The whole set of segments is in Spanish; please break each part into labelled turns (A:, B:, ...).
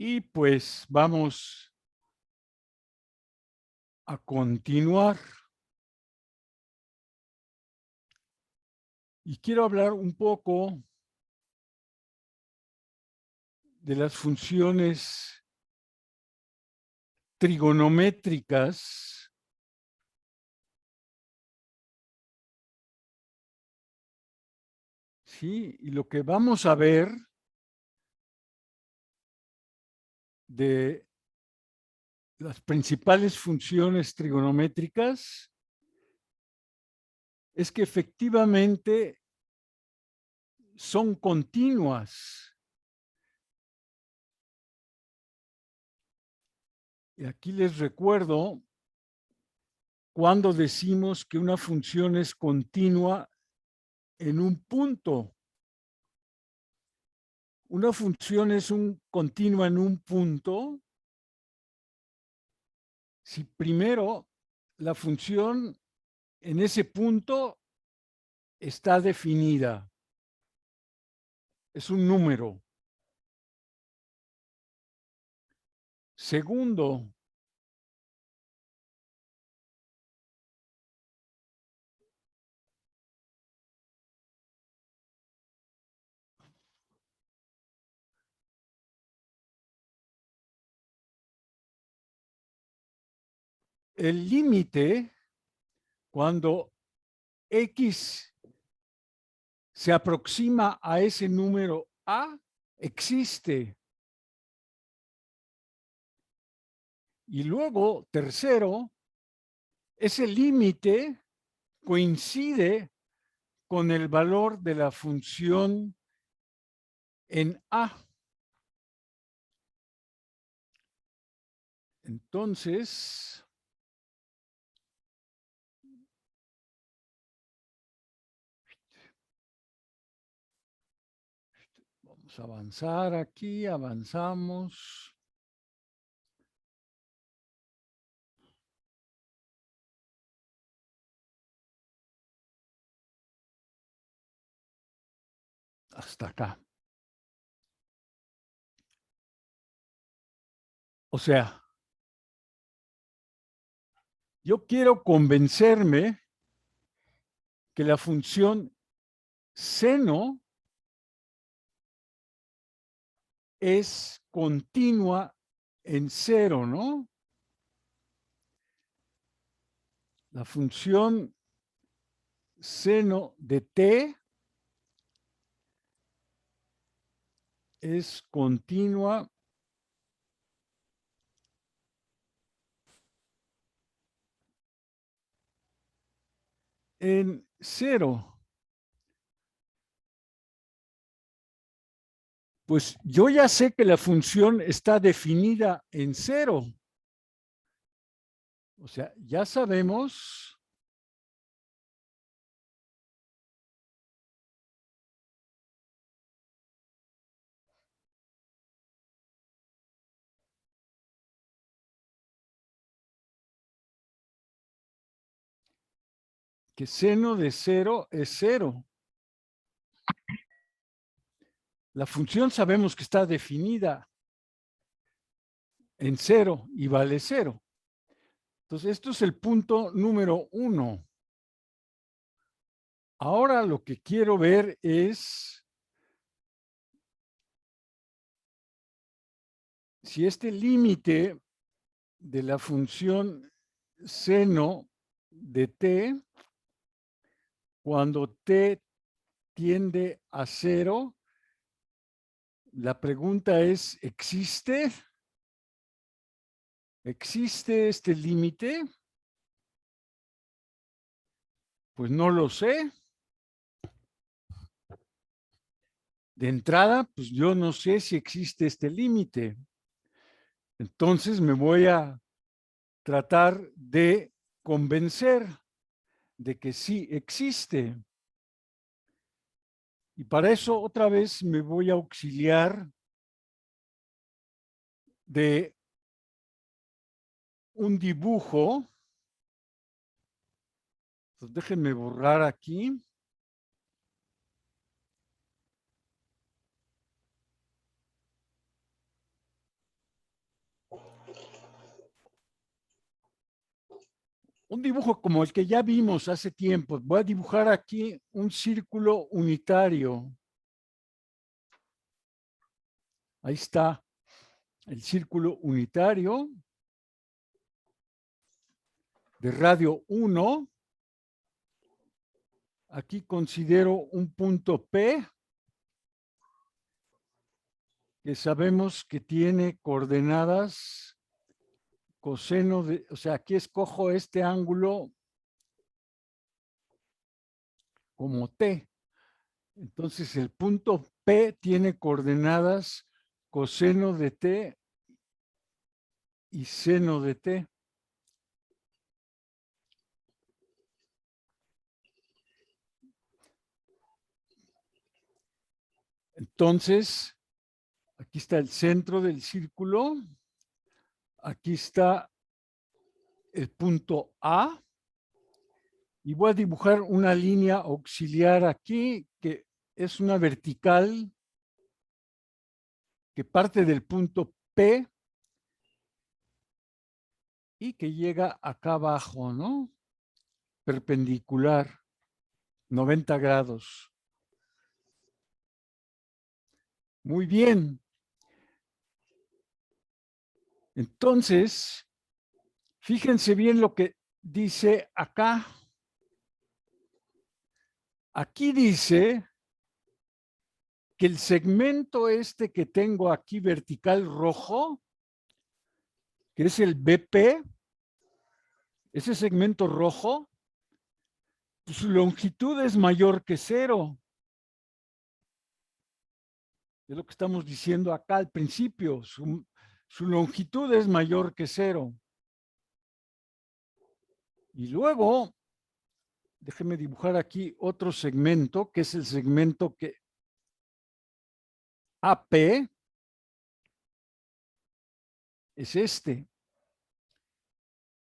A: Y pues vamos a continuar. Y quiero hablar un poco de las funciones trigonométricas ¿sí? Y lo que vamos a ver de las principales funciones trigonométricas es que efectivamente son continuas. Y aquí les recuerdo cuando decimos que una función es continua en un punto. Una función es continua en un punto si primero la función en ese punto está definida. Es un número. Segundo, el límite, cuando X se aproxima a ese número A, existe. Y luego, tercero, ese límite coincide con el valor de la función en A. Entonces, vamos a avanzar aquí, avanzamos. Hasta acá. O sea, yo quiero convencerme que la función seno es continua en cero, ¿no? La función seno de t es continua en cero. Pues yo ya sé que la función está definida en cero. O sea, ya sabemos que seno de cero es cero. La función sabemos que está definida en cero y vale cero. Entonces, esto es el punto número 1. Ahora lo que quiero ver es si este límite de la función seno de t, cuando t tiende a cero, la pregunta es, ¿existe? ¿Existe este límite? Pues no lo sé. De entrada, pues yo no sé si existe este límite. Entonces me voy a tratar de convencer de que sí existe. Y para eso otra vez me voy a auxiliar de un dibujo. Entonces déjenme borrar aquí. un dibujo como el que ya vimos hace tiempo. Voy a dibujar aquí un círculo unitario. Ahí está el círculo unitario de radio 1. Aquí considero un punto P que sabemos que tiene coordenadas coseno de, o sea, aquí escojo este ángulo como T. Entonces el punto P tiene coordenadas coseno de T y seno de T. Entonces, aquí está el centro del círculo. Aquí está el punto A. Y voy a dibujar una línea auxiliar aquí, que es una vertical que parte del punto P y que llega acá abajo, ¿no? Perpendicular, 90 grados. Muy bien. Entonces, fíjense bien lo que dice acá. Aquí dice que el segmento este que tengo aquí vertical rojo, que es el BP, ese segmento rojo, su longitud es mayor que 0. Es lo que estamos diciendo acá al principio. Su longitud es mayor que 0. Y luego, déjeme dibujar aquí otro segmento, que es el segmento que AP es este.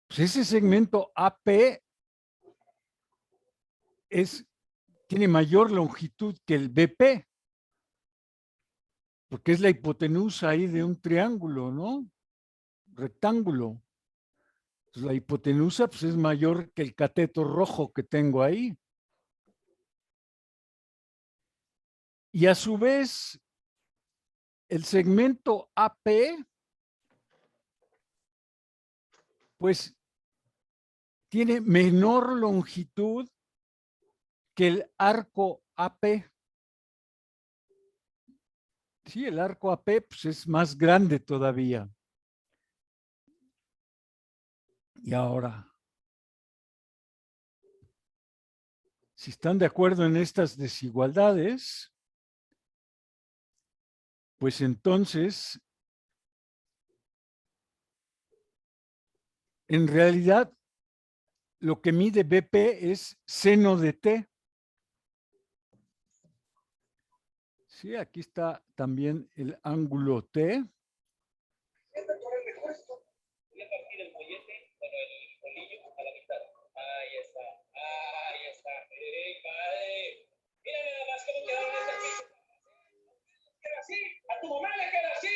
A: Pues ese segmento AP tiene mayor longitud que el BP, porque es la hipotenusa ahí de un triángulo, ¿no? Rectángulo. Pues la hipotenusa pues, es mayor que el cateto rojo que tengo ahí. Y a su vez, el segmento AP, pues tiene menor longitud que el arco AP. Sí, el arco AP pues, es más grande todavía. Y ahora, si están de acuerdo en estas desigualdades, pues entonces, en realidad, lo que mide BP es seno de T. Sí, aquí está también el ángulo T. A tu mamá le queda así.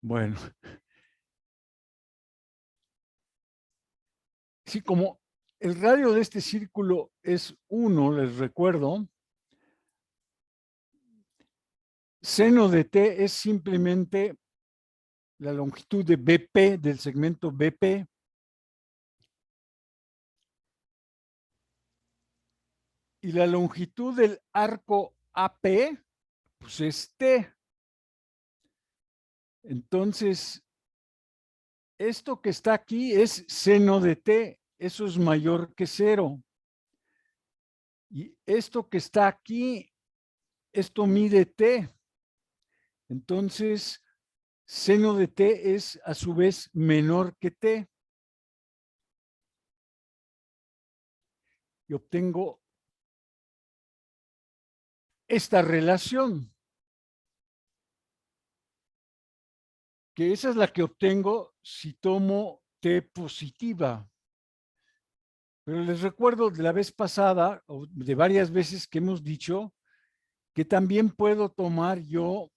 A: Bueno, sí, como el radio de este círculo es 1, les recuerdo, seno de T es simplemente la longitud de BP, del segmento BP. Y la longitud del arco AP, pues es T. Entonces, esto que está aquí es seno de T, eso es mayor que 0. Y esto que está aquí, esto mide T. Entonces, seno de T es a su vez menor que T. Y obtengo esta relación, que esa es la que obtengo si tomo T positiva. Pero les recuerdo de la vez pasada, o de varias veces que hemos dicho, que también puedo tomar yo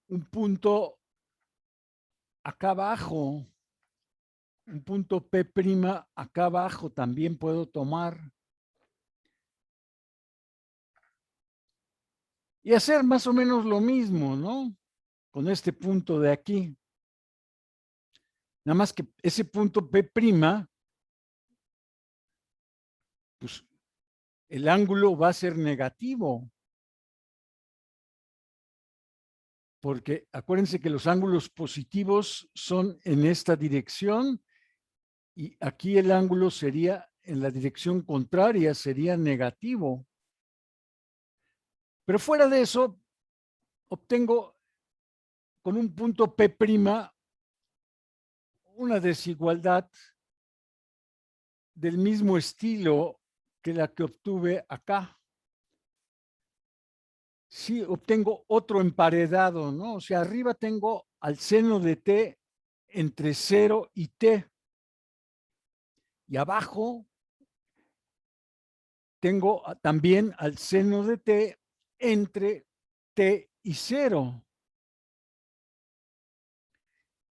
A: un punto acá abajo, un punto P' acá abajo también puedo tomar. Y hacer más o menos lo mismo, ¿no? Con este punto de aquí. Nada más que ese punto P', pues el ángulo va a ser negativo. Porque acuérdense que los ángulos positivos son en esta dirección y aquí el ángulo sería en la dirección contraria, sería negativo. Pero fuera de eso, obtengo con un punto P' una desigualdad del mismo estilo que la que obtuve acá. Sí, obtengo otro emparedado, ¿no? O sea, arriba tengo al seno de t entre 0 y t. Y abajo tengo también al seno de t entre t y 0.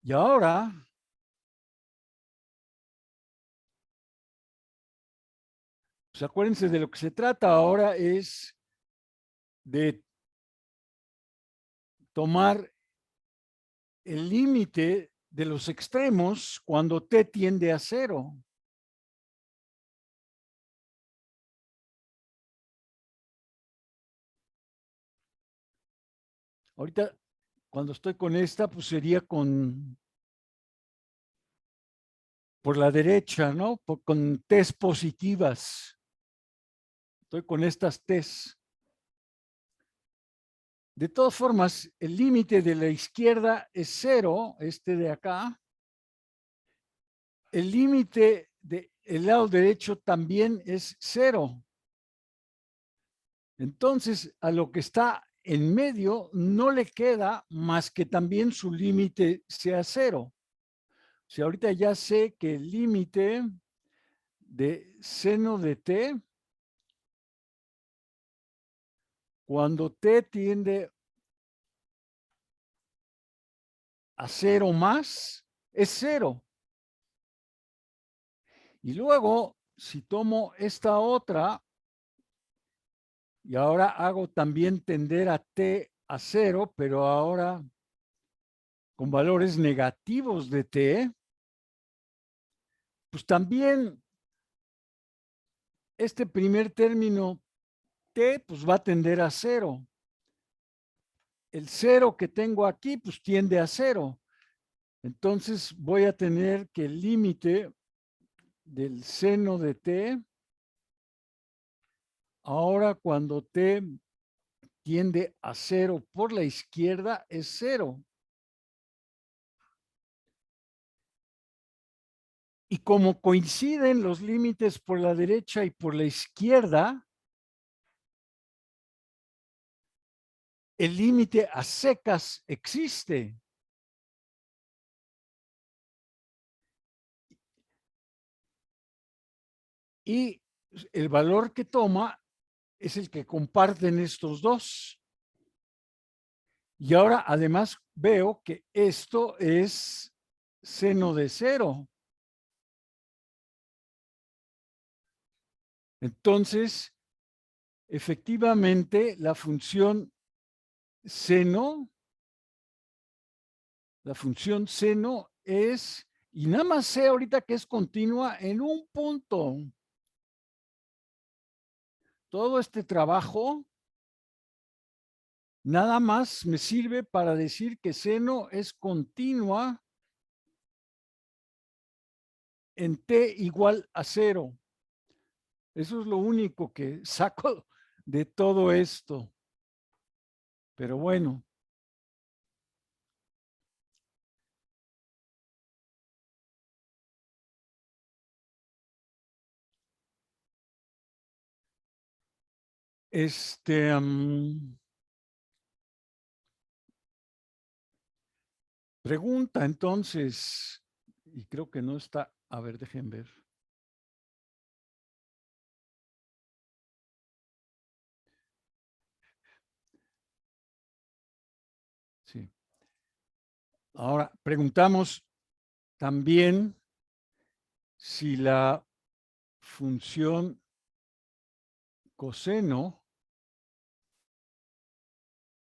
A: Y ahora, pues acuérdense de lo que se trata ahora es de tomar el límite de los extremos cuando t tiende a 0. Ahorita, cuando estoy con esta, pues sería por la derecha, ¿no? Con t's positivas. Estoy con estas t's. De todas formas, el límite de la izquierda es 0, este de acá. El límite del lado derecho también es 0. Entonces, a lo que está en medio no le queda más que también su límite sea 0. O sea, ahorita ya sé que el límite de seno de t, cuando t tiende a 0 más, es 0. Y luego, si tomo esta otra, y ahora hago también tender a t a 0, pero ahora con valores negativos de t, pues también este primer término t pues va a tender a 0. El 0 que tengo aquí pues tiende a 0. Entonces voy a tener que el límite del seno de t, ahora cuando t tiende a 0 por la izquierda es 0. Y como coinciden los límites por la derecha y por la izquierda, el límite a secas existe. Y el valor que toma es el que comparten estos dos. Y ahora además veo que esto es seno de 0. Entonces, efectivamente, la función seno es, y nada más sé ahorita que es continua en un punto. Todo este trabajo nada más me sirve para decir que seno es continua en t igual a 0. Eso es lo único que saco de todo esto. Pero bueno. Pregunta entonces, y creo que no está, a ver, dejen ver. Sí. Ahora, preguntamos también si la función coseno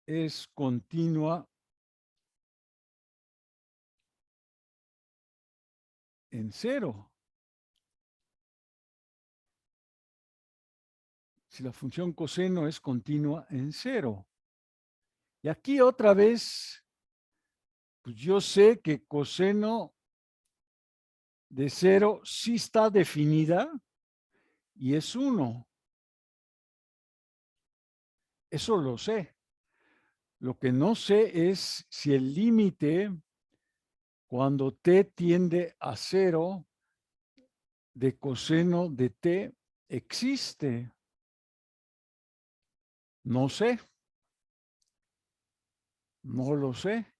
A: es continua en cero. Si la función coseno es continua en cero. Y aquí otra vez, pues yo sé que coseno de cero sí está definida y es 1. Eso lo sé. Lo que no sé es si el límite cuando t tiende a cero de coseno de t existe. No sé. No lo sé.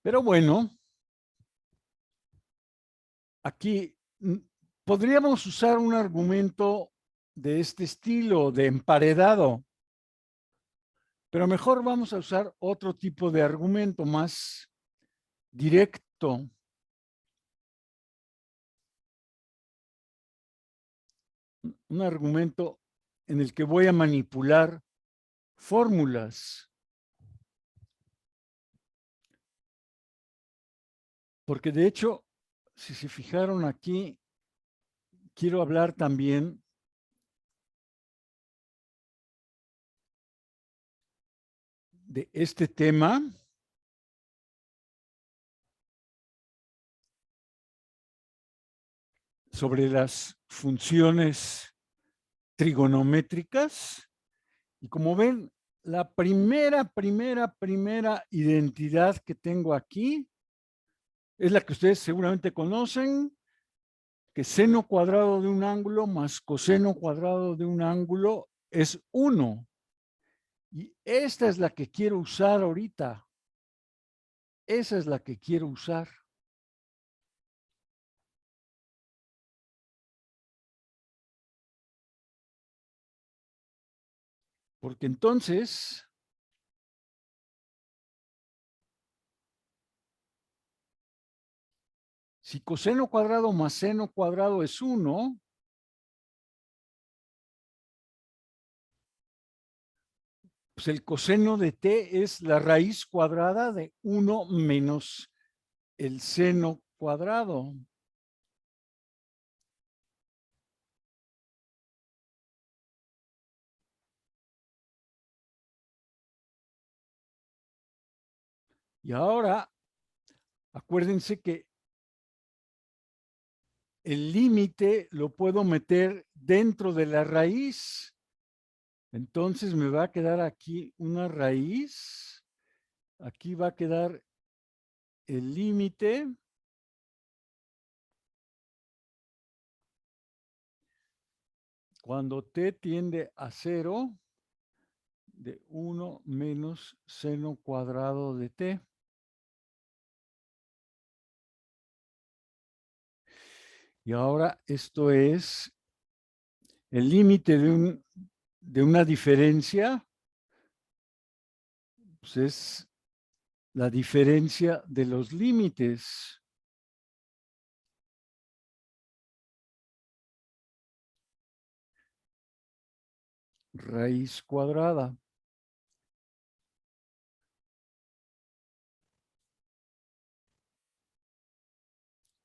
A: Pero bueno, aquí podríamos usar un argumento de este estilo, de emparedado, pero mejor vamos a usar otro tipo de argumento más directo. Un argumento en el que voy a manipular fórmulas. Porque de hecho, si se fijaron aquí, quiero hablar también de este tema sobre las funciones trigonométricas. Y como ven, la primera identidad que tengo aquí es la que ustedes seguramente conocen, que seno cuadrado de un ángulo más coseno cuadrado de un ángulo es 1. Y esta es la que quiero usar ahorita. Esa es la que quiero usar. Porque entonces, si coseno cuadrado más seno cuadrado es 1, pues el coseno de t es la raíz cuadrada de 1 menos el seno cuadrado. Y ahora, acuérdense que el límite lo puedo meter dentro de la raíz. Entonces me va a quedar aquí una raíz. Aquí va a quedar el límite. Cuando t tiende a 0, de 1 menos seno cuadrado de t. Y ahora esto es el límite de una diferencia, pues es la diferencia de los límites. Raíz cuadrada.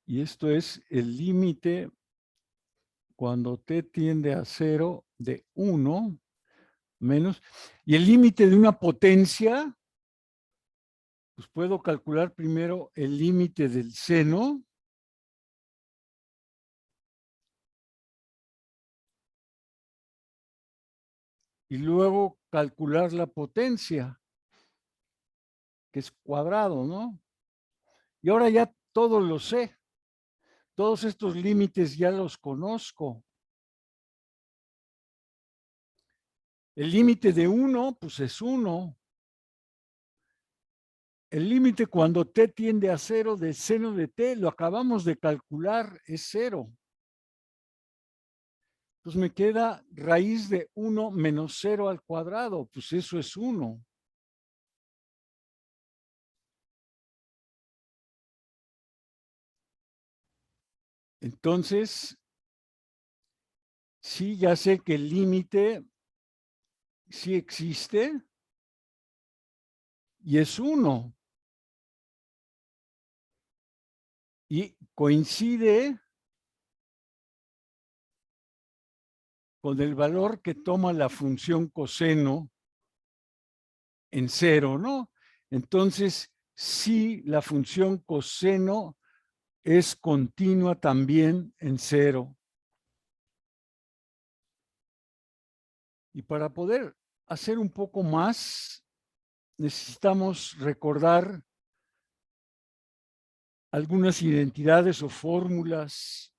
A: Y esto es el límite cuando t tiende a 0 de 1 menos. Y el límite de una potencia, pues puedo calcular primero el límite del seno. Y luego calcular la potencia, que es cuadrado, ¿no? Y ahora ya todo lo sé. Todos estos límites ya los conozco. El límite de 1, pues es 1. El límite cuando t tiende a 0 de seno de t, lo acabamos de calcular, es 0. Entonces me queda raíz de 1 menos 0 al cuadrado, pues eso es 1. Entonces, sí, ya sé que el límite sí existe y es 1. Y coincide con el valor que toma la función coseno en 0, ¿no? Entonces, sí, la función coseno es continua también en 0. Y para poder hacer un poco más, necesitamos recordar algunas identidades o fórmulas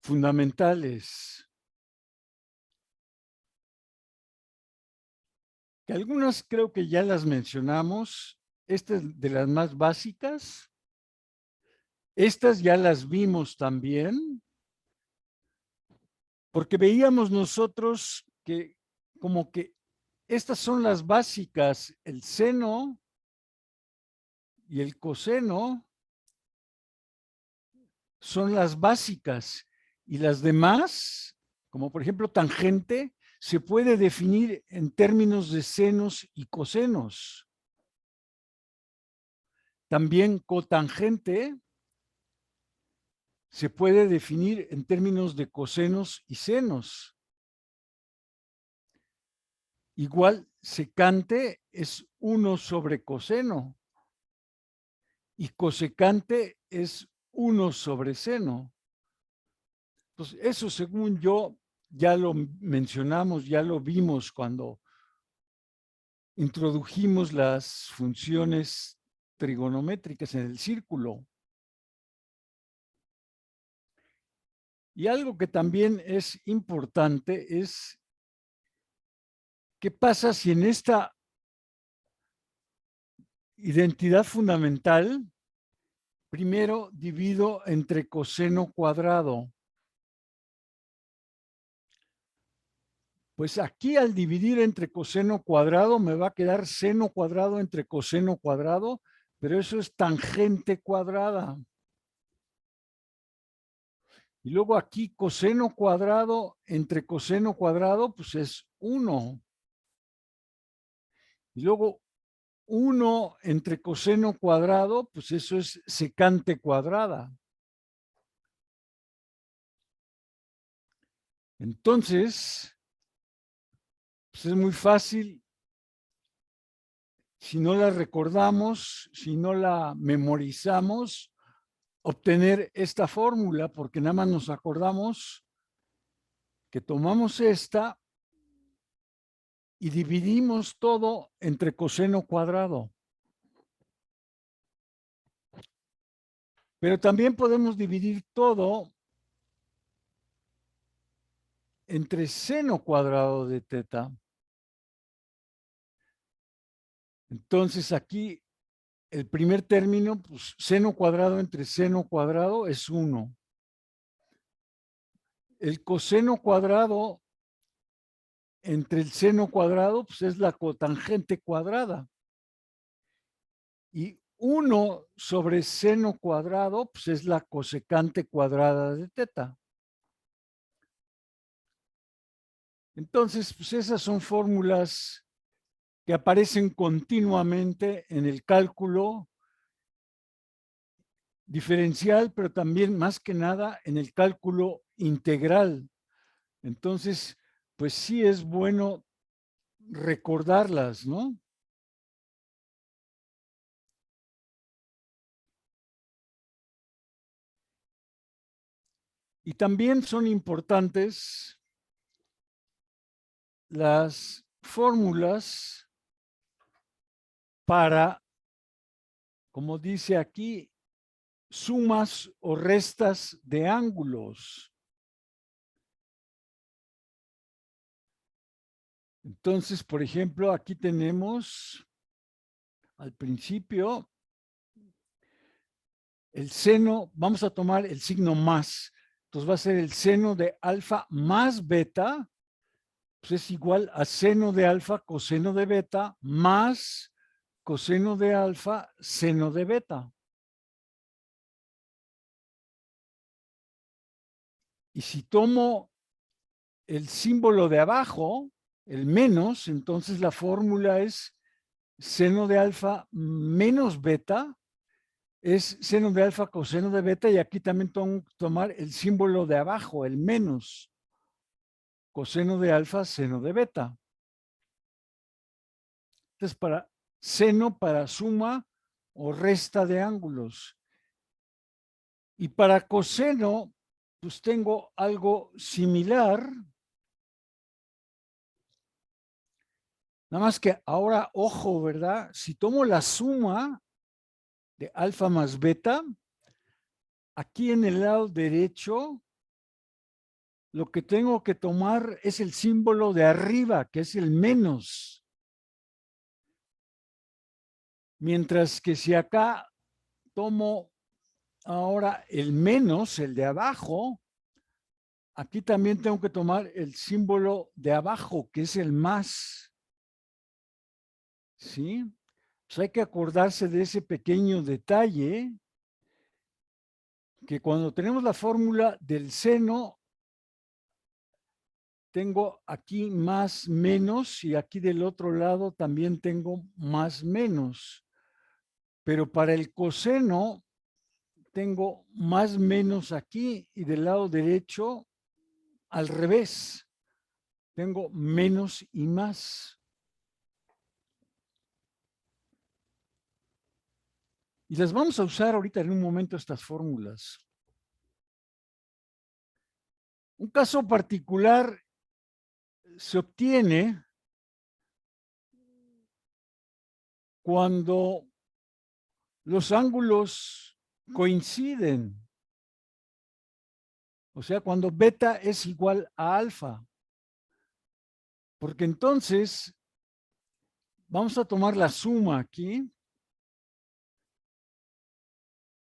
A: fundamentales, que algunas creo que ya las mencionamos, estas de las más básicas, estas ya las vimos también, porque veíamos nosotros que como que estas son las básicas, el seno y el coseno son las básicas y las demás, como por ejemplo tangente, se puede definir en términos de senos y cosenos. También cotangente se puede definir en términos de cosenos y senos. Igual, secante es 1 sobre coseno y cosecante es 1 sobre seno. Entonces, eso según yo ya lo mencionamos, ya lo vimos cuando introdujimos las funciones trigonométricas en el círculo. Y algo que también es importante es qué pasa si en esta identidad fundamental primero divido entre coseno cuadrado. Pues aquí al dividir entre coseno cuadrado me va a quedar seno cuadrado entre coseno cuadrado, pero eso es tangente cuadrada. Y luego aquí coseno cuadrado entre coseno cuadrado, pues es 1. Y luego 1 entre coseno cuadrado, pues eso es secante cuadrada. Entonces, pues es muy fácil, si no la recordamos, si no la memorizamos, obtener esta fórmula, porque nada más nos acordamos que tomamos esta y dividimos todo entre coseno cuadrado. Pero también podemos dividir todo entre seno cuadrado de teta. Entonces aquí el primer término, pues seno cuadrado entre seno cuadrado es 1. El coseno cuadrado entre el seno cuadrado, pues es la cotangente cuadrada. Y 1 sobre seno cuadrado, pues es la cosecante cuadrada de teta. Entonces, pues esas son fórmulas que aparecen continuamente en el cálculo diferencial, pero también más que nada en el cálculo integral. Entonces, pues sí es bueno recordarlas, ¿no? Y también son importantes las fórmulas para, como dice aquí, sumas o restas de ángulos. Entonces, por ejemplo, aquí tenemos al principio el seno, vamos a tomar el signo más. Entonces va a ser el seno de alfa más beta, pues es igual a seno de alfa coseno de beta más coseno de alfa seno de beta. Y si tomo el símbolo de abajo, el menos, entonces la fórmula es seno de alfa menos beta, es seno de alfa coseno de beta, y aquí también tengo que tomar el símbolo de abajo, el menos, coseno de alfa, seno de beta. Entonces, para seno, para suma o resta de ángulos. Y para coseno, pues tengo algo similar. Nada más que ahora, ojo, ¿verdad? Si tomo la suma de alfa más beta, aquí en el lado derecho, lo que tengo que tomar es el símbolo de arriba, que es el menos. Mientras que si acá tomo ahora el menos, el de abajo, aquí también tengo que tomar el símbolo de abajo, que es el más. ¿Sí? Pues hay que acordarse de ese pequeño detalle, que cuando tenemos la fórmula del seno, tengo aquí más menos y aquí del otro lado también tengo más menos. Pero para el coseno tengo más menos aquí y del lado derecho al revés. Tengo menos y más. Y las vamos a usar ahorita en un momento estas fórmulas. Un caso particular se obtiene cuando los ángulos coinciden. O sea, cuando beta es igual a alfa. Porque entonces vamos a tomar la suma aquí.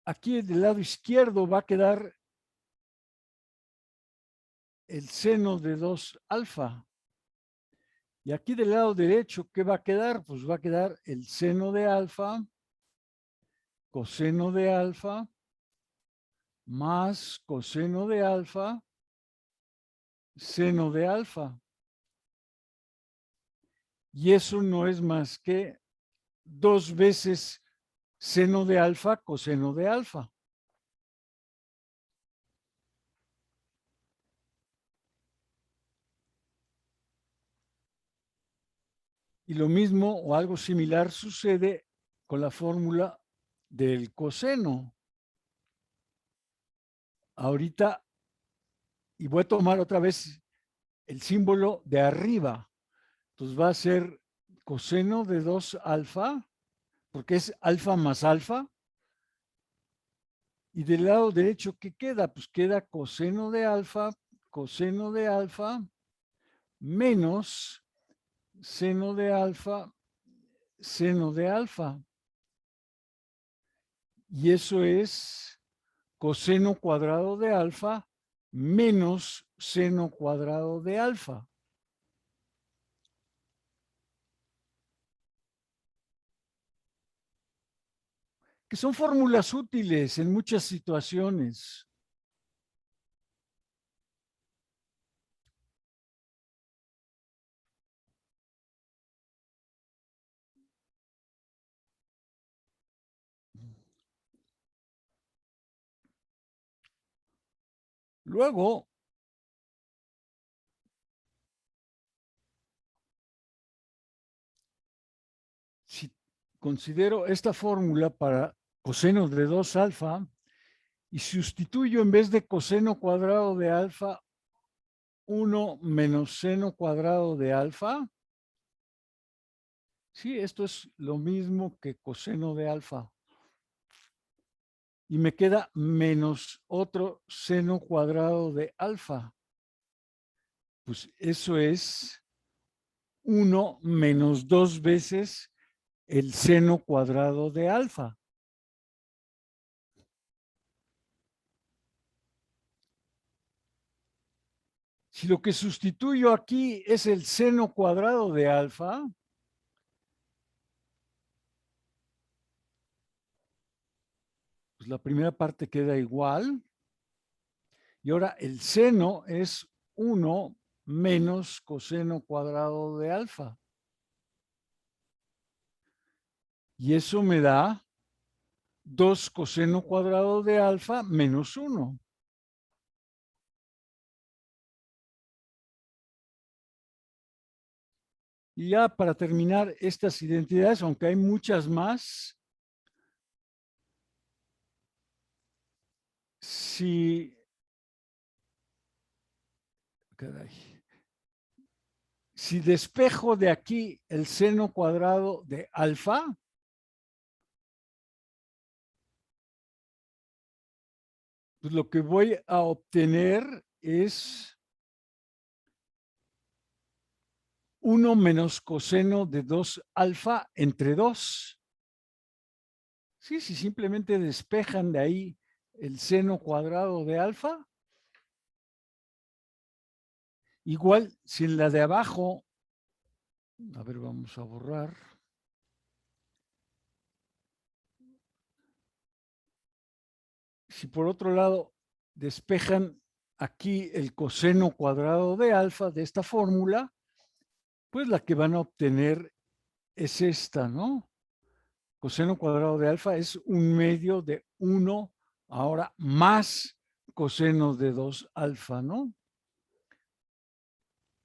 A: Aquí del lado izquierdo va a quedar el seno de 2 alfa. Y aquí del lado derecho, ¿qué va a quedar? Pues va a quedar el seno de alfa, coseno de alfa, más coseno de alfa, seno de alfa. Y eso no es más que 2 veces seno de alfa, coseno de alfa. Y lo mismo o algo similar sucede con la fórmula del coseno. Ahorita, y voy a tomar otra vez el símbolo de arriba. Entonces va a ser coseno de 2 alfa, porque es alfa más alfa. Y del lado derecho, ¿qué queda? Pues queda coseno de alfa, menos seno de alfa, seno de alfa. Y eso es coseno cuadrado de alfa menos seno cuadrado de alfa. Que son fórmulas útiles en muchas situaciones. Luego, si considero esta fórmula para coseno de 2 alfa y sustituyo en vez de coseno cuadrado de alfa 1 menos seno cuadrado de alfa, sí, esto es lo mismo que coseno de alfa. Y me queda menos otro seno cuadrado de alfa. Pues eso es 1 menos 2 veces el seno cuadrado de alfa. Si lo que sustituyo aquí es el seno cuadrado de alfa, pues la primera parte queda igual Y ahora el seno es 1 menos coseno cuadrado de alfa. Y eso me da 2 coseno cuadrado de alfa menos 1. Y ya para terminar estas identidades, aunque hay muchas más, si, caray, si despejo de aquí el seno cuadrado de alfa, pues lo que voy a obtener es 1 menos coseno de 2 alfa entre 2. Sí, si simplemente despejan de ahí el seno cuadrado de alfa, igual si en la de abajo, a ver, vamos a borrar. Si por otro lado despejan aquí el coseno cuadrado de alfa de esta fórmula, pues la que van a obtener es esta, ¿no? Coseno cuadrado de alfa es 1/2 de 1, ahora más coseno de 2 alfa, ¿no?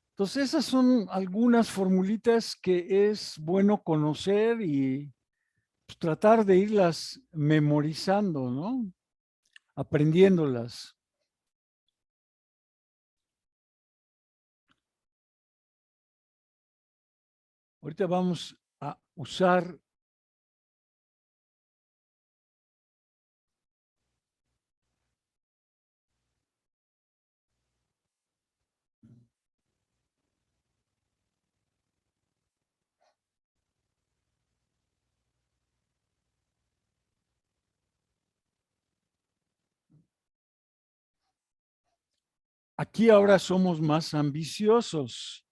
A: Entonces, esas son algunas formulitas que es bueno conocer y pues, tratar de irlas memorizando, ¿no? Aprendiéndolas. Ahorita vamos a usar aquí ahora somos más ambiciosos,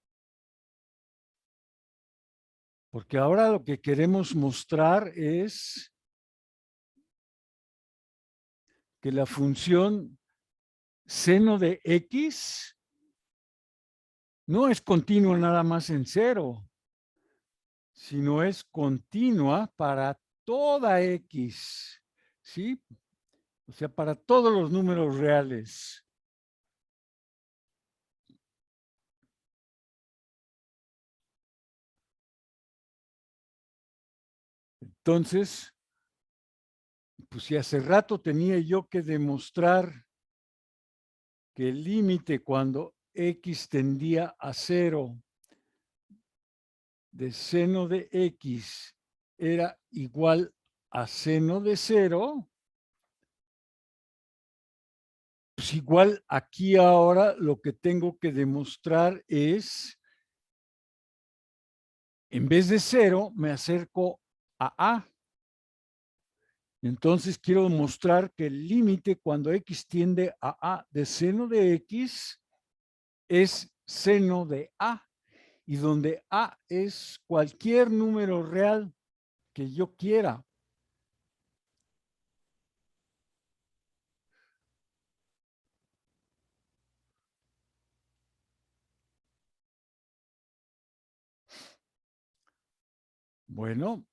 A: porque ahora lo que queremos mostrar es que la función seno de x no es continua nada más en cero, sino es continua para toda x, ¿sí? O sea, para todos los números reales. Entonces, pues si hace rato tenía yo que demostrar que el límite cuando x tendía a 0 de seno de x era igual a seno de 0, pues igual aquí ahora lo que tengo que demostrar es, en vez de 0, me acerco a a. Entonces quiero mostrar que el límite cuando x tiende a de seno de x es seno de a, y donde a es cualquier número real que yo quiera. Bueno,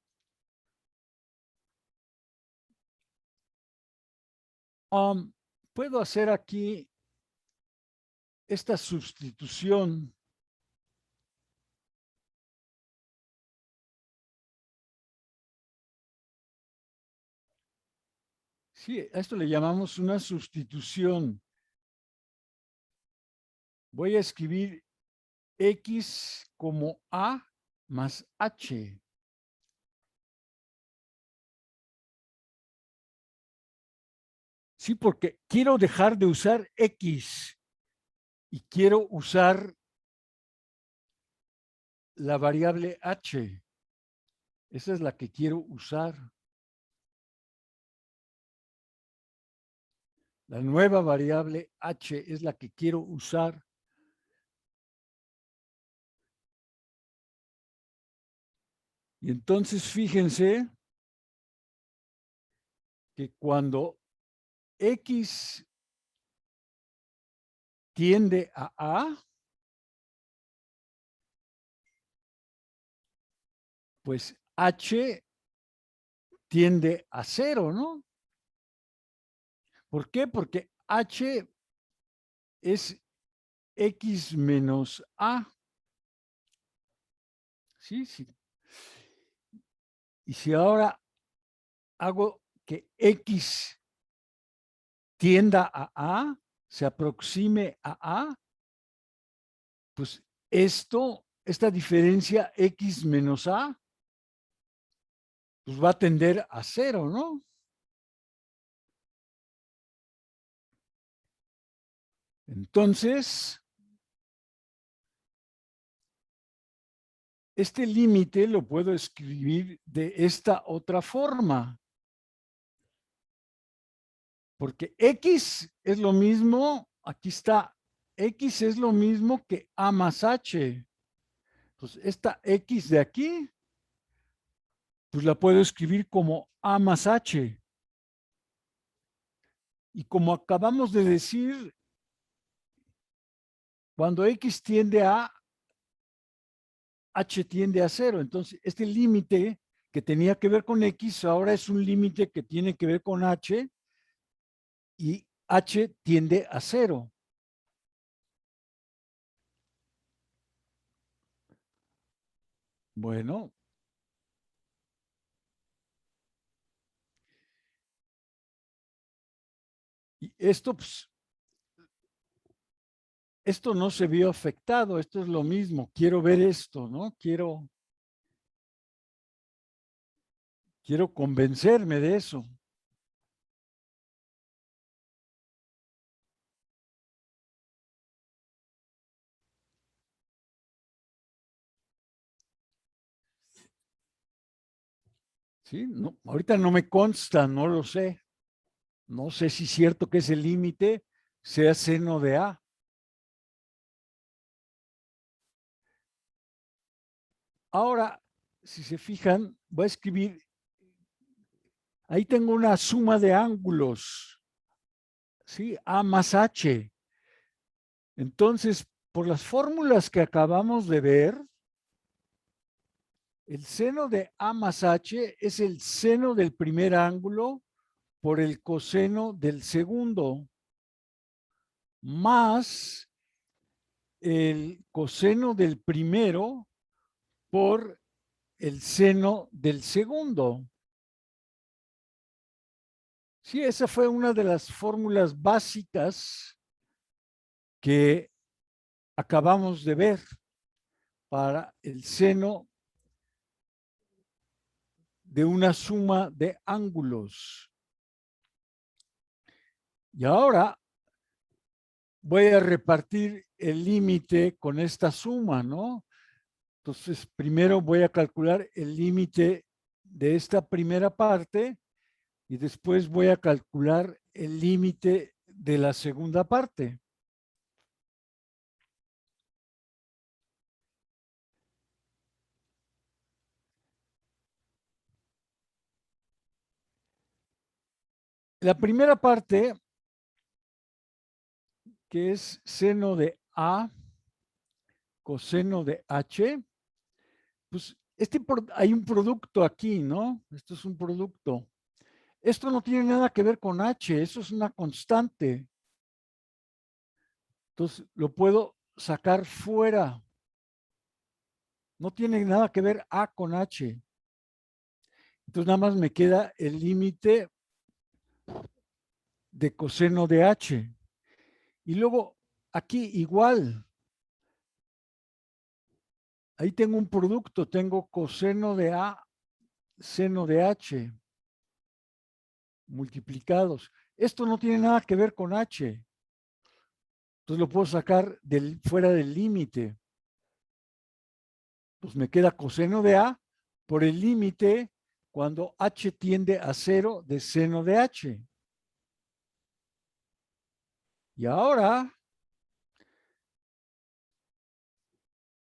A: puedo hacer aquí esta sustitución. Sí, a esto le llamamos una sustitución. Voy a escribir x como a más h. Sí, porque quiero dejar de usar x y quiero usar la variable h. Esa es la que quiero usar. La nueva variable h es la que quiero usar. Y entonces fíjense que cuando x tiende a A, pues H tiende a 0, ¿no? ¿Por qué? Porque H es X menos A. ¿Sí? Sí. Y si ahora hago que X tienda a A, se aproxime a A, pues esta diferencia X menos A, pues va a tender a 0, ¿no? Entonces, este límite lo puedo escribir de esta otra forma. Porque X es lo mismo, aquí está, X es lo mismo que A más H. Entonces, esta X de aquí, pues la puedo escribir como A más H. Y como acabamos de decir, cuando X tiende a, H tiende a 0. Entonces, este límite que tenía que ver con X, ahora es un límite que tiene que ver con H y H tiende a 0. Bueno, y esto, pues, esto no se vio afectado, esto es lo mismo, quiero ver esto, ¿no? Quiero convencerme de eso. ¿Sí? No, ahorita no me consta, no lo sé. No sé si es cierto que ese límite sea seno de A. Ahora, si se fijan, voy a escribir, ahí tengo una suma de ángulos, ¿sí? A más H. Entonces, por las fórmulas que acabamos de ver, el seno de A más H es el seno del primer ángulo por el coseno del segundo, más el coseno del primero por el seno del segundo. Sí, esa fue una de las fórmulas básicas que acabamos de ver para el seno de una suma de ángulos. Y ahora voy a repartir el límite con esta suma, ¿no? Entonces, primero voy a calcular el límite de esta primera parte y después voy a calcular el límite de la segunda parte. La primera parte, que es seno de A coseno de H, pues hay un producto aquí, ¿no? Esto es un producto. Esto no tiene nada que ver con H, eso es una constante. Entonces, lo puedo sacar fuera. No tiene nada que ver A con H. Entonces, nada más me queda el límite de coseno de H. Y luego, aquí igual. Ahí tengo un producto, tengo coseno de A, seno de H, multiplicados. Esto no tiene nada que ver con H. Entonces lo puedo sacar fuera del límite. Pues me queda coseno de A por el límite cuando H tiende a 0 de seno de H. Y ahora,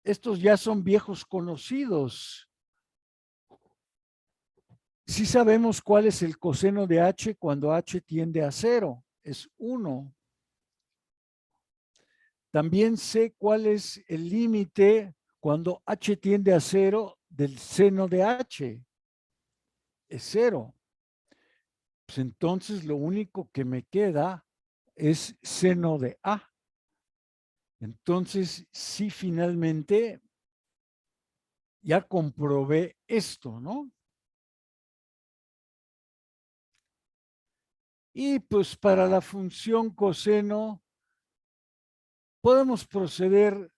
A: estos ya son viejos conocidos. Sí sabemos cuál es el coseno de H cuando H tiende a 0. Es 1. también sé cuál es el límite cuando h tiende a 0 del seno de h. Es 0. Pues entonces lo único que me queda es seno de a. Entonces, sí, finalmente ya comprobé esto, ¿no? Y pues para la función coseno podemos proceder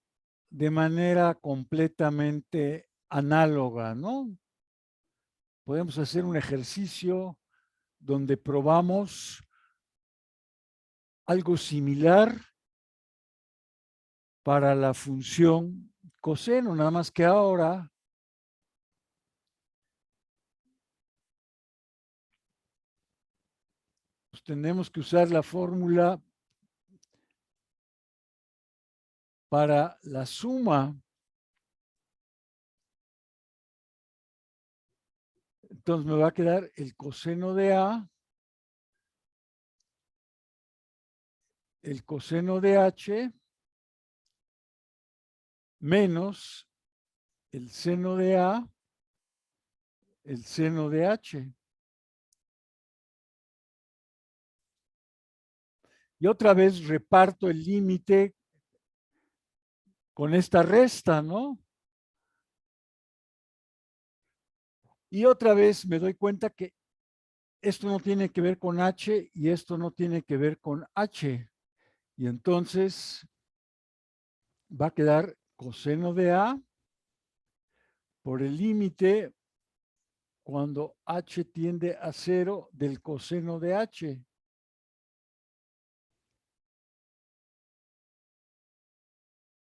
A: de manera completamente análoga, ¿no? Podemos hacer un ejercicio donde probamos algo similar para la función coseno, nada más que ahora pues tenemos que usar la fórmula para la suma. Entonces me va a quedar el coseno de A, el coseno de H, menos el seno de A, el seno de H. Y otra vez reparto el límite con esta resta, ¿no? Y otra vez me doy cuenta que esto no tiene que ver con H y esto no tiene que ver con H. Y entonces va a quedar coseno de A por el límite cuando H tiende a 0 del coseno de H.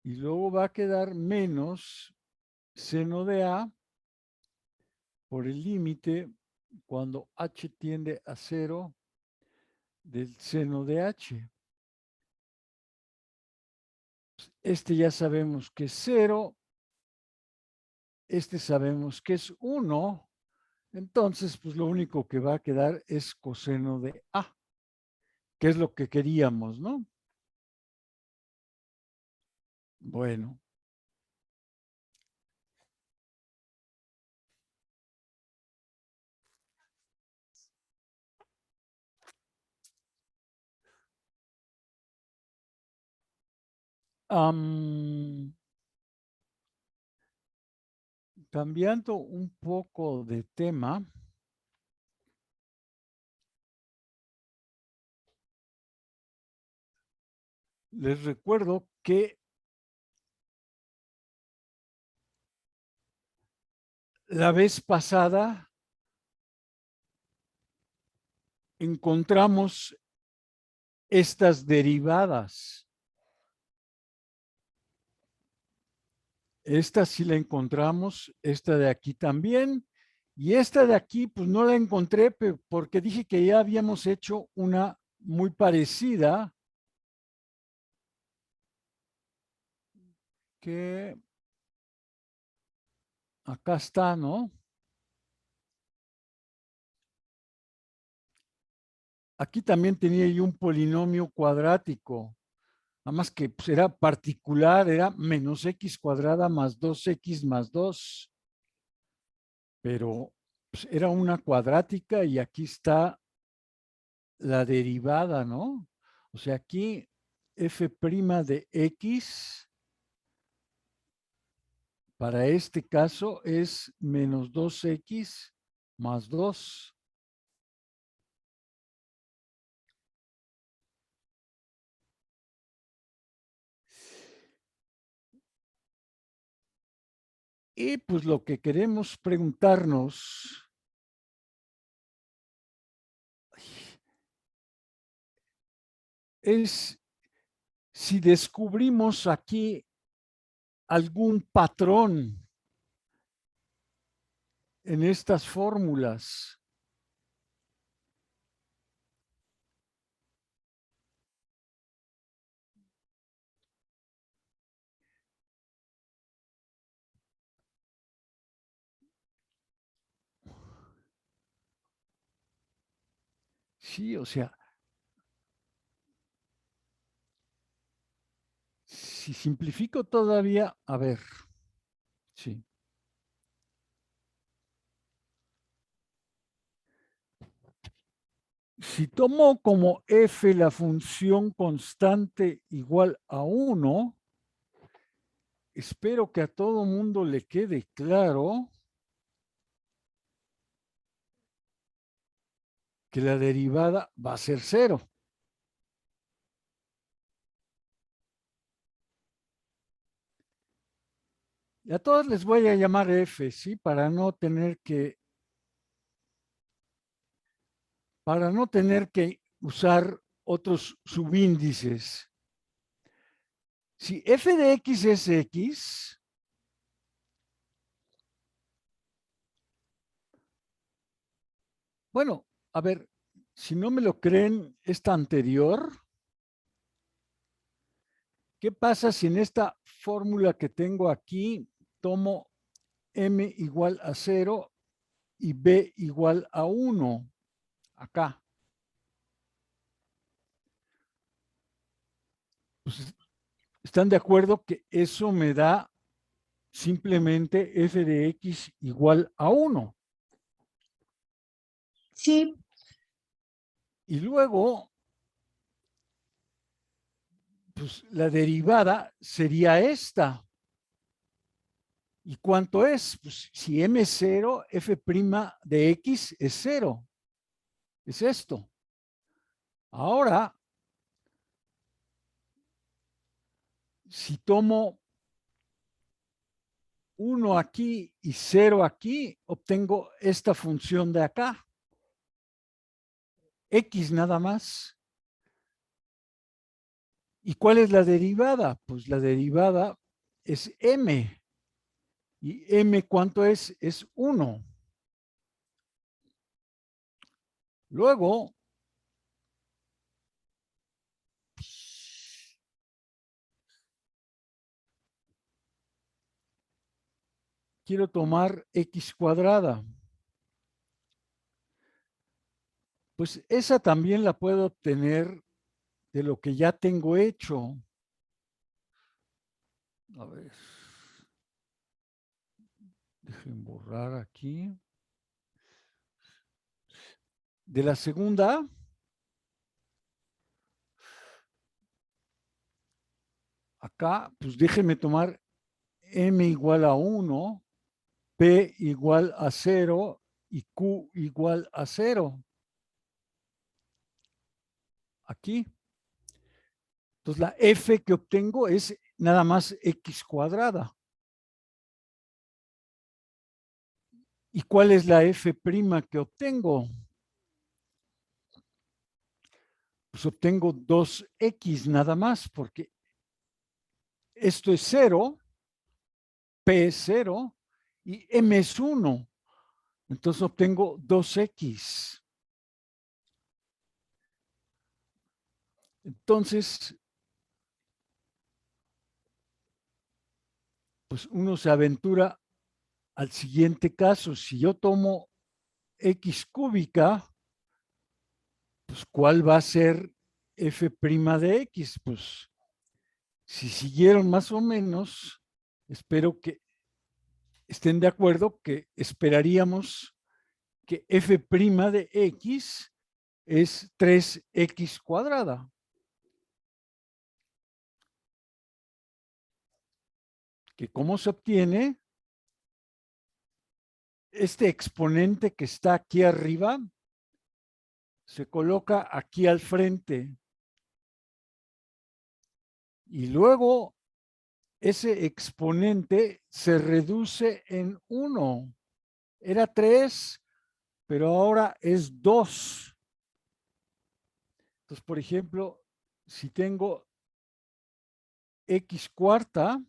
A: Y luego va a quedar menos seno de A por el límite cuando H tiende a 0 del seno de H. Este ya sabemos que es 0, este sabemos que es 1, entonces pues lo único que va a quedar es coseno de A, que es lo que queríamos, ¿no? Bueno. Cambiando un poco de tema, les recuerdo que la vez pasada encontramos estas derivadas. Esta sí la encontramos, esta de aquí también. Y esta de aquí, pues no la encontré porque dije que ya habíamos hecho una muy parecida que acá está, ¿no? Aquí también tenía yo un polinomio cuadrático, nada más que pues, era particular, era menos x cuadrada más 2x más 2, pero pues, era una cuadrática y aquí está la derivada, ¿no? O sea, aquí f' de x para este caso es menos 2x más 2. Y pues lo que queremos preguntarnos es si descubrimos aquí algún patrón en estas fórmulas. Sí, o sea, si simplifico todavía, a ver, sí. Si tomo como f la función constante igual a 1, espero que a todo mundo le quede claro que la derivada va a ser 0. Y a todos les voy a llamar f, ¿sí? Para no tener que usar otros subíndices. Si f de x es x, bueno, a ver, si no me lo creen esta anterior, ¿qué pasa si en esta fórmula que tengo aquí tomo m igual a 0 y b igual a 1? Acá. Pues, ¿están de acuerdo que eso me da simplemente f de x igual a 1?
B: Sí.
A: Y luego, pues la derivada sería esta. ¿Y cuánto es? Pues si m es 0, f' de x es 0. Es esto. Ahora, si tomo 1 aquí y 0 aquí, obtengo esta función de acá. X nada más. ¿Y cuál es la derivada? Pues la derivada es m. ¿Y m cuánto es? Es 1. Luego, quiero tomar x cuadrada. Pues esa también la puedo obtener de lo que ya tengo hecho. A ver. Dejen borrar aquí. De la segunda, acá, pues déjenme tomar m igual a 1, p igual a 0 y q igual a 0. Aquí. Entonces la f que obtengo es nada más x cuadrada. ¿Y cuál es la f' que obtengo? Pues obtengo 2x nada más, porque esto es 0, p es 0 y m es 1. Entonces obtengo 2x. Entonces, pues uno se aventura al siguiente caso. Si yo tomo x cúbica, pues ¿cuál va a ser f' de x? Pues si siguieron más o menos, espero que estén de acuerdo que esperaríamos que f' de x es 3x cuadrada. Que cómo se obtiene este exponente que está aquí arriba, se coloca aquí al frente. Y luego ese exponente se reduce en 1. Era 3, pero ahora es 2. Entonces, por ejemplo, si tengo x cuarta,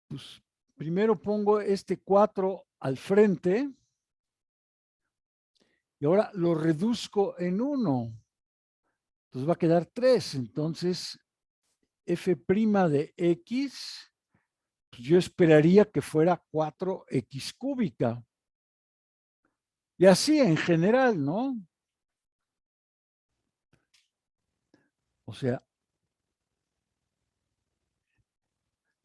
A: pues primero pongo este 4 al frente y ahora lo reduzco en 1. Entonces va a quedar 3. Entonces, f' de x, pues yo esperaría que fuera 4x cúbica. Y así en general, ¿no? O sea,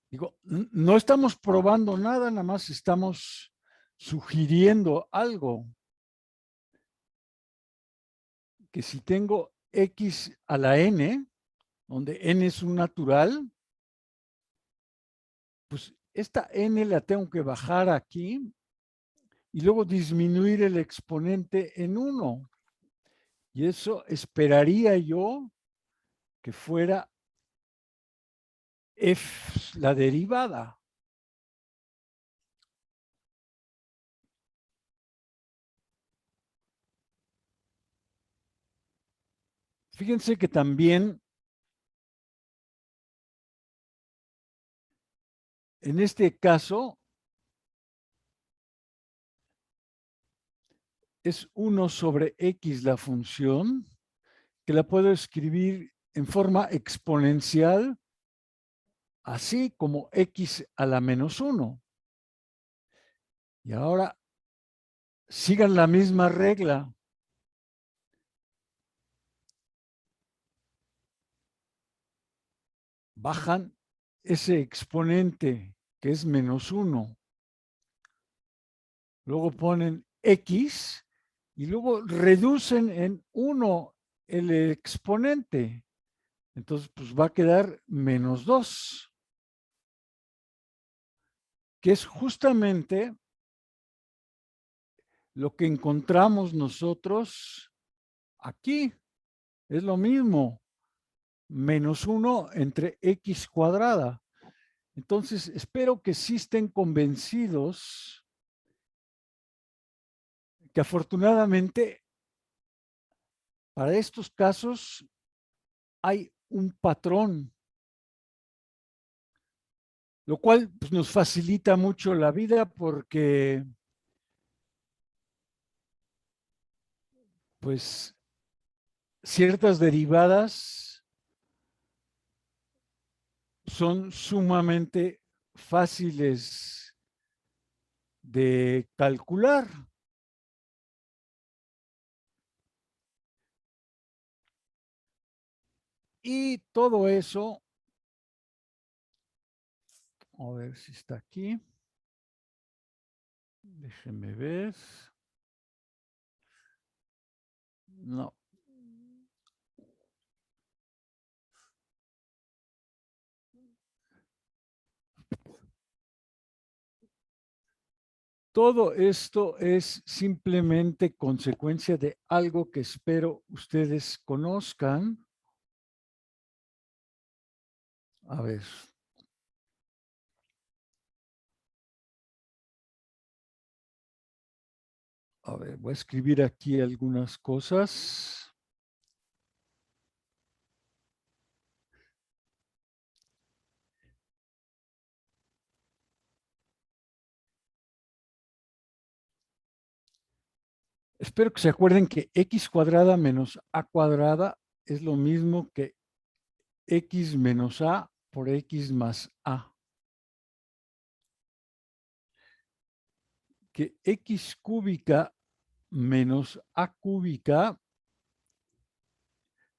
A: Digo, no estamos probando nada, nada más estamos sugiriendo algo. Que si tengo x a la n, donde n es un natural, pues esta n la tengo que bajar aquí y luego disminuir el exponente en 1. Y eso esperaría yo que fuera f, la derivada. Fíjense que también en este caso es 1 sobre x la función, que la puedo escribir en forma exponencial, así como x a la menos 1. Y ahora sigan la misma regla. Bajan ese exponente que es menos 1. Luego ponen x y luego reducen en 1 el exponente. Entonces, pues va a quedar menos 2, que es justamente lo que encontramos nosotros aquí. Es lo mismo, menos 1 entre x cuadrada. Entonces, espero que sí estén convencidos que afortunadamente para estos casos hay un patrón, lo cual pues, nos facilita mucho la vida porque pues ciertas derivadas son sumamente fáciles de calcular. Y todo eso, a ver si está aquí. Déjenme ver. No. Todo esto es simplemente consecuencia de algo que espero ustedes conozcan. A ver. A ver, voy a escribir aquí algunas cosas. Espero que se acuerden que x cuadrada menos a cuadrada es lo mismo que x menos a por x más a. Que x cúbica menos a cúbica,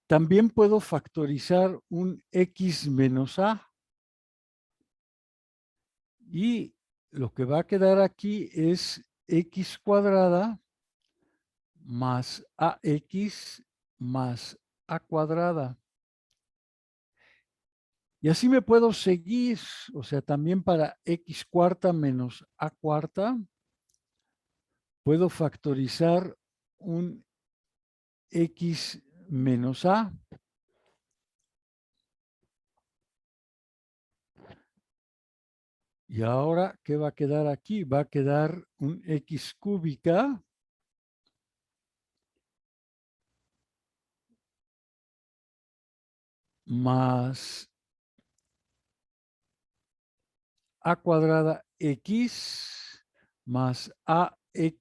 A: también puedo factorizar un x menos a. Y lo que va a quedar aquí es x cuadrada más ax más a cuadrada. Y así me puedo seguir, o sea, también para x cuarta menos a cuarta, puedo factorizar un x menos a. Y ahora, ¿qué va a quedar aquí? Va a quedar un x cúbica más a cuadrada x más ax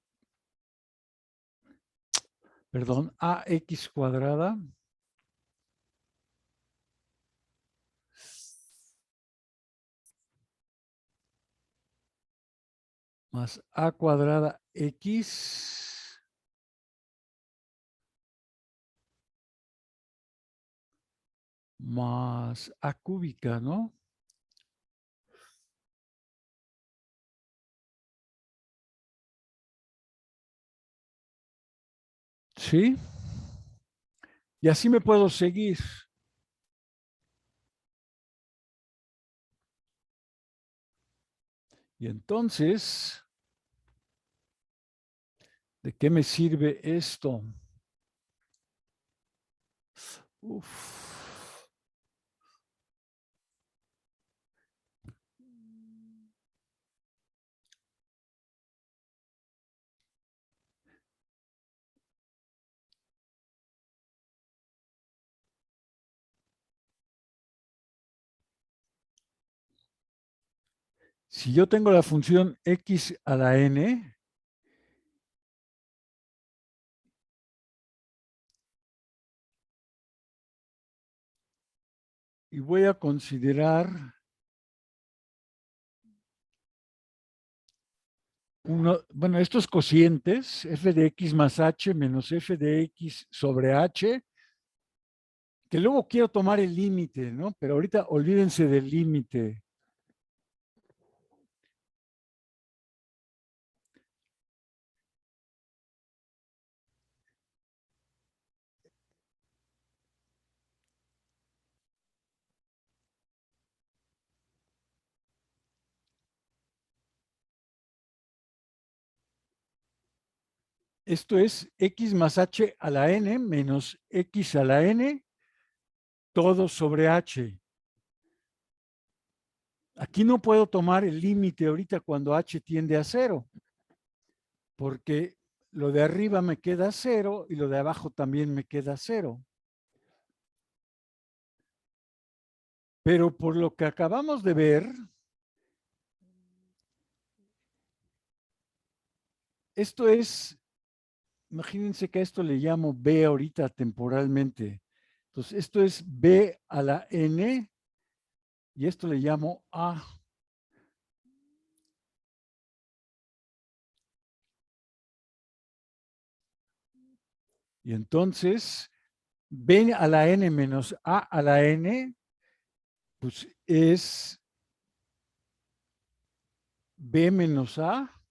A: cuadrada más a cuadrada x más a cúbica, ¿no? ¿Sí? Y así me puedo seguir. Y entonces, ¿de qué me sirve esto? Uf. Si yo tengo la función x a la n, y voy a considerar bueno, estos cocientes, f de x más h menos f de x sobre h, que luego quiero tomar el límite, ¿no? Pero ahorita olvídense del límite. Esto es x más h a la n menos x a la n, todo sobre h. Aquí no puedo tomar el límite ahorita cuando h tiende a cero, porque lo de arriba me queda cero y lo de abajo también me queda cero. Pero por lo que acabamos de ver, esto es, imagínense que a esto le llamo b ahorita temporalmente. Entonces, esto es b a la n y esto le llamo a. Y entonces, b a la n menos a la n, pues es b menos a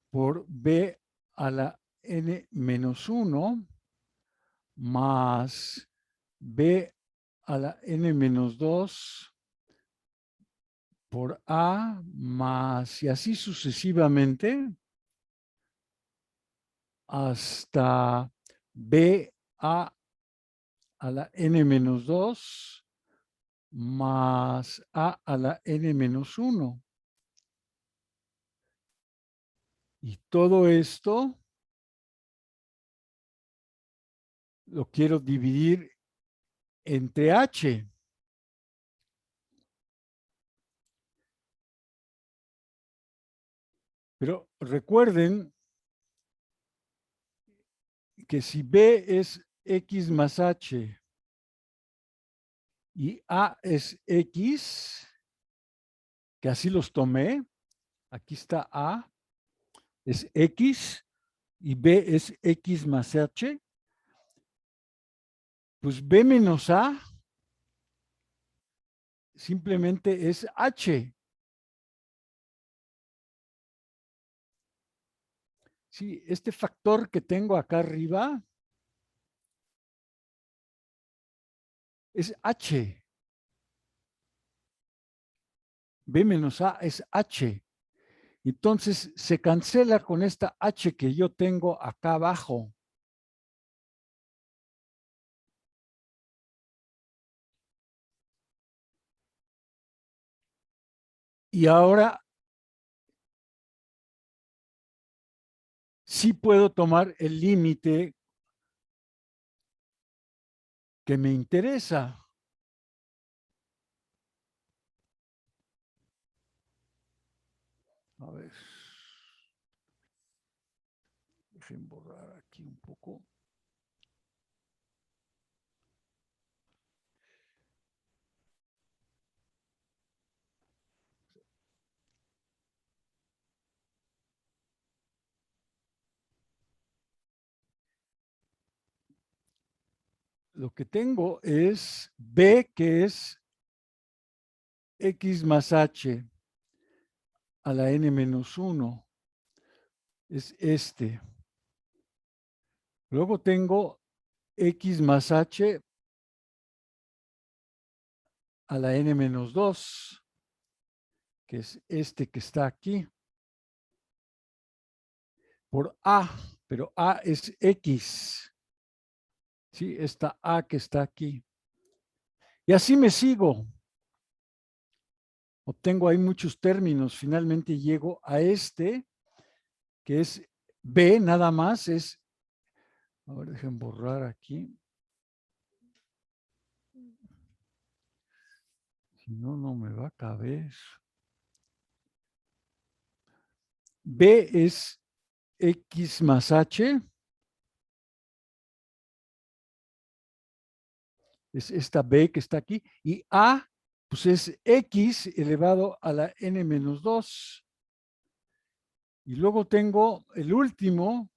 A: por b a la n menos 1 más b a la n menos 2 por a más y así sucesivamente hasta b a la n menos 2 más a la n menos 1. Y todo esto lo quiero dividir entre h. Pero recuerden que si b es x más h y a es x, que así los tomé, aquí está a, es x y b es x más h, pues b menos a simplemente es h. Sí, este factor que tengo acá arriba es h. B menos a es h. Entonces se cancela con esta h que yo tengo acá abajo. Y ahora sí puedo tomar el límite que me interesa. A ver, dejen borrar aquí un poco. Lo que tengo es b, que es x más h a la n menos 1. Es este. Luego tengo x más h a la n menos 2, que es este que está aquí, por a, pero a es x. Sí, esta a que está aquí. Y así me sigo. Obtengo ahí muchos términos. Finalmente llego a este, que es b nada más. A ver, dejen borrar aquí. Si no, no me va a caber. B es x más h. Es esta b que está aquí. Y a, pues es x elevado a la n menos 2. Y luego tengo el último,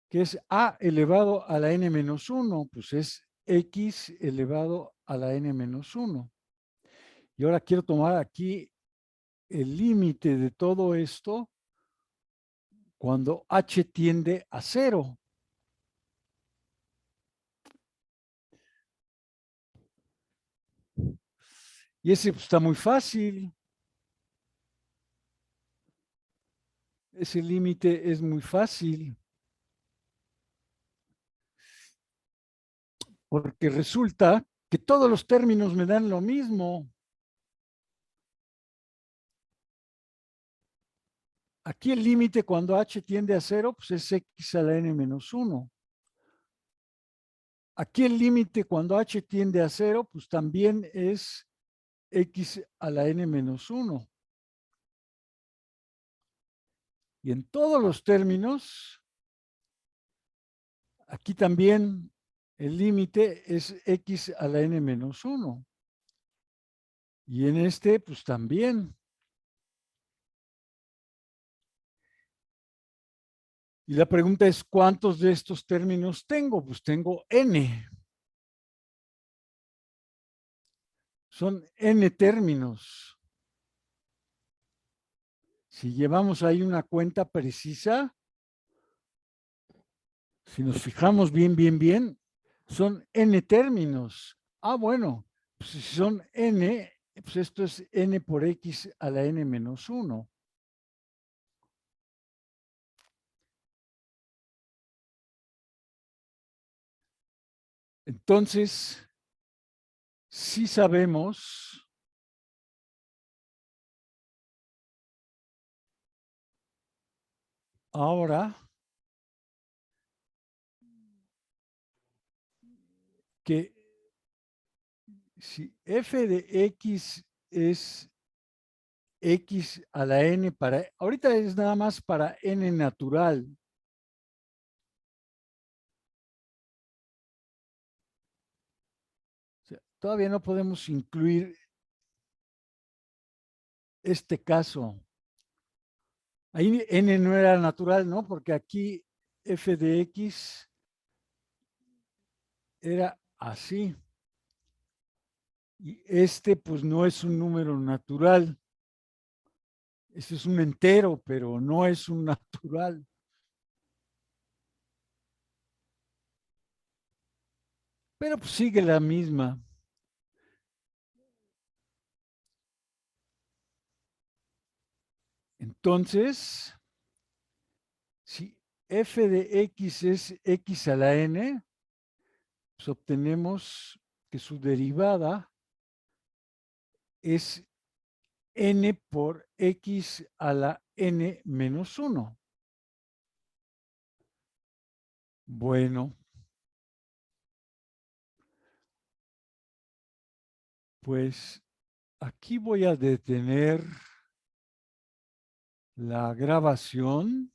A: que es a elevado a la n menos 1. Pues es x elevado a la n menos 1. Y ahora quiero tomar aquí el límite de todo esto cuando h tiende a 0. Y ese pues, está muy fácil. Ese límite es muy fácil. Porque resulta que todos los términos me dan lo mismo. Aquí el límite cuando h tiende a 0, pues es x a la n menos 1. Aquí el límite cuando h tiende a 0, pues también es x a la n menos 1. Y en todos los términos, aquí también el límite es x a la n menos 1. Y en este, pues también. Y la pregunta es, ¿cuántos de estos términos tengo? Pues tengo n. Son n términos. Si llevamos ahí una cuenta precisa, si nos fijamos bien, son n términos. Ah, bueno, pues si son n, pues esto es n por x a la n menos 1. Entonces, sí sabemos ahora que si f de x es x a la n para, ahorita es nada más para n natural. O sea, todavía no podemos incluir este caso. Ahí n no era natural, ¿no? Porque aquí f de x era así. Y este pues no es un número natural. Este es un entero, pero no es un natural. Pero pues sigue la misma. Entonces, si f de x es x a la n, pues obtenemos que su derivada es n por x a la n menos 1. Bueno, pues aquí voy a detener la grabación